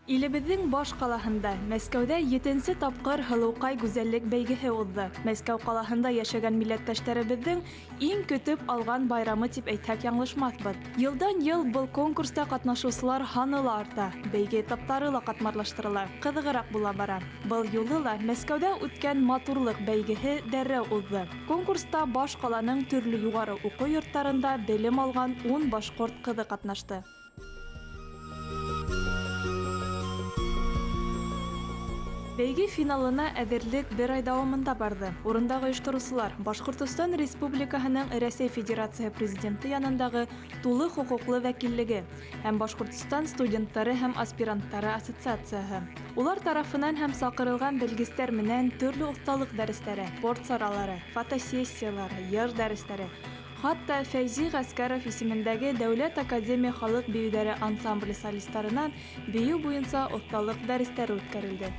Илебеҙҙең баш ҡалаһында, Мәскәүҙә 7-нсе тапҡыр Һылыуҡай гүзәллек бәйгеһе уҙҙы. Мәскәү ҡалаһында йәшәгән милләттәштәребеҙҙең иң көтөп алған байрамы тип әйтһәк яңлышмаҫбыҙ. Йылдан-йыл был конкурста ҡатнашыусылар һаны ла арта, бәйге этаптары ла ҡатмарлаштырыла, ҡыҙығыраҡ була бара. Был юлы ла Мәскәүҙә үткән матурлыҡ бәйгеһе дәррәү уҙҙы. Конкурста баш ҡаланың төрлө юғары уҡыу йорттарында белем алған 10 башҡорт ҡыҙы ҡатнашты. Бәйге финалына әҙерлек бер ай дауамында барды. Урындағы ойоштороусылар Башҡортостан Республикаһының Рәсәй Федерацияһы Президенты янындағы тулы хоҡуҡлы вәкиллеге һәм Башҡортостан студенттары һәм аспиранттары ассоциацияһы. Улар тарафынан һәм саҡырылған белгестәр менән төрлө оҫталыҡ дәрестәре, спорт саралары, фотосессиялары, йыр дәрестәре, хатта Фәйзи Ғәскәров исемендәге Дәүләт Академия халыҡ бейеүҙәре ансамбле солисттарынан бейеү буйынса оҫталыҡ дәрестәре үткәрелде.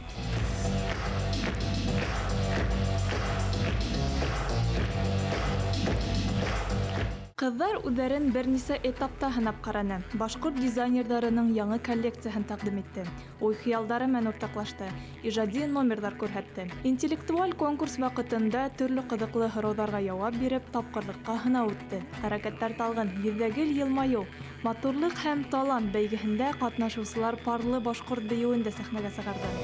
Ҡыҙҙар үҙҙәрен бер нисә этапта һынап ҡараны. Башҡорт дизайнерҙарының яңы коллекцияһын тәҡдим итте. Уй-хыялдары менән уртаҡлашты. Ижади номерҙар күрһәтте. Интеллектуаль конкурс ваҡытында төрлө ҡыҙыҡлы һорауҙарға яуап биреп, тапҡырлыҡҡа һынау үтте. Хәрәкәттәр талғын, йөҙҙәгел йылмайыу, матурлыҡ һәм талант бәйгеһендә ҡатнашыусылар парлы башҡорт бейеүен дә сәхнәгә сығарҙы.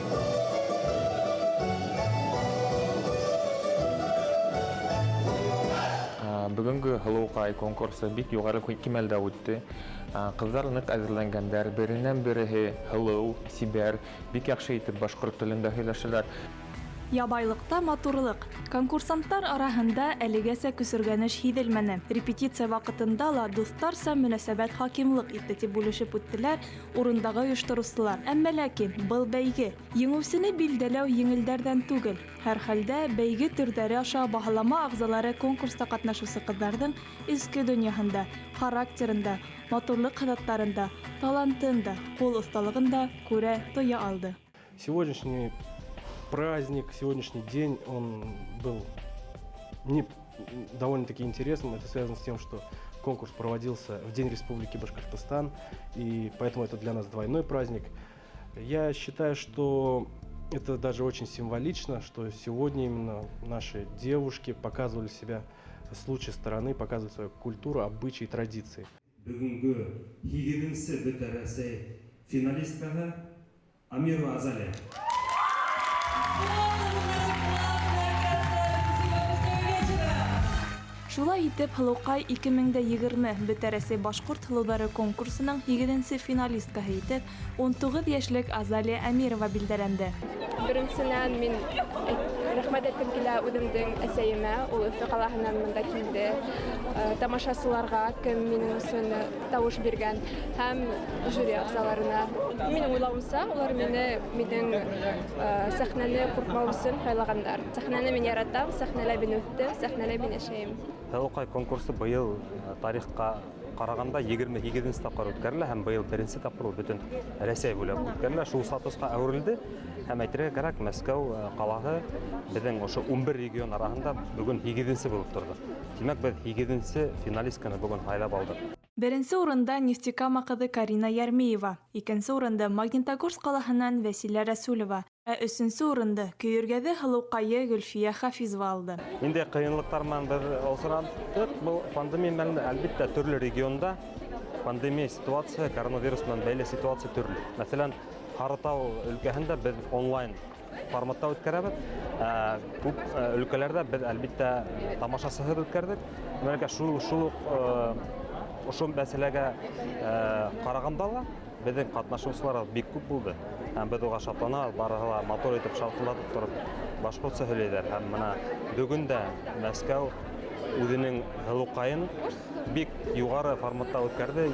Бүгінгі Һылыуҡай конкурсы бик юғары кимәлдә үтте. Ҡыҙҙар ныҡ әҙерләнгәндәр, беренән береһе һылыу, сибәр, бик яҡшы итеп башҡорт телендә һөйләшәләр. Ябайлыҡта матурлыҡ. Конкурсанттар араһында әлегәсә көсөргәнеш һиҙелмәне. Репетиция ваҡытында ла дуҫтарса мөнәсәбәт хакимлыҡ итте тип бүлешеп үттеләр урындағы ойоштороусылар. Әммә ләкин был бәйге еңеүсене билдәләү еңелдәрҙән түгел. Һәр хәлдә бәйге төрҙәре аша баһалама ағзалары конкурста ҡатнашыусы ҡыҙҙарҙың эске донъяһында, характерында, матурлыҡ һыҙаттарында, талантында, ҡул оҫталығында күрә, тоя алды. Сегодняшний праздник, сегодняшний день, он был довольно-таки интересным. Это связано с тем, что конкурс проводился в День Республики Башкортостан, и поэтому это для нас двойной праздник. Я считаю, что это даже очень символично, что сегодня именно наши девушки показывали себя с лучшей стороны, показывают свою культуру, обычаи, традиции. Бүгінгі 7-нче БТРС финалисткаһы Амирова Азалия. Шулай итеп, Һылыуҡай 2020 БТРС башҡорт һылыуҙары конкурсының 8-нче финалисткаһы итеп 19 йәшлек Азалия Әмирова билдәләнде. Беренсенән мин рәхмәт әйткем килә үҙемдең әсәйемә, ул Өфө ҡалаһынан бында килде. Тамашасыларға, кем минең өсөн тауыш биргән, һәм жюри ағзаларына. Минең уйлауымса, улар минең сәхнәне ҡурҡмау өсөн һайлағандар. Сәхнәне мин яратам, сәхнәлә мин үҫтем, сәхнәлә мин йәшәйем. Һылыуҡай конкурсы быйыл тарихҡа ҡарағанда 28-нче тапҡыр үткәрелә һәм быйыл беренсе тапҡыр бөтөн Рәсәй буйлап үткәрелә. Шул статусҡа әүерелде һәм әйтергә кәрәк, Мәскәү ҡалаһы беҙҙең ошо 11 регион араһында бүгөн 8-нче булып торҙо. Тимәк, беҙ 8-нче финалистканы бүген һайлап алдык. Беренсе урында Нефтекама ҡыҙы Карина Ярмиева, икенсе урында Магнитогорск ҡалаһынан Вәсилә Рәсүлова, ә өсөнсө урынды Көйөргәҙе Һылыуҡайы Гөлфиә Хафизова алды. Ниндәй ҡыйынлыҡтар менән беҙ осрандыҡ? Был пандемия менән, әлбиттә, төрлө регионда пандемия ситуация, коронавирус менән бәйле ситуация төрлө. Мәҫәлән, Һарытау өлкәһендә беҙ онлайн форматта үткәрәбеҙ. Күп өлкәләрҙә беҙ, әлбиттә, тамашасыһыҙ үткәрҙек. Мәлкә шул ошо мәсьәләгә ҡарағанда ла беҙҙең ҡатнашыусылар бик күп булды. Һәм беҙ уға шатлана, барыһы ла мотор итеп шалҡылдатып тороп башҡортса һөйләйҙәр. Һәм бына бөгөн дә Мәскәү үҙенең Һылыуҡайын бик юғары форматта үткәрҙе.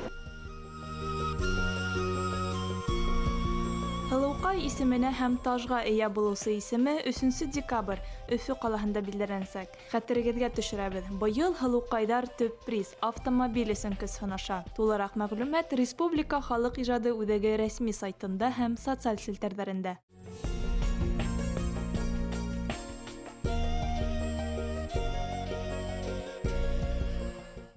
Һылыуҡай исеменә һәм тажға эйә булыусы исеме 3 декабрь Өфө ҡалаһында билдәләнсәк. Хәтерегеҙгә төшөрәбеҙ. Быйыл Һылыуҡайҙар төп приз автомобиль өсөн көс һынаша. Тулыраҡ мәғлүмәт Республика халыҡ ижады үҙәге рәсми сайтында һәм социаль селтәрҙәрендә.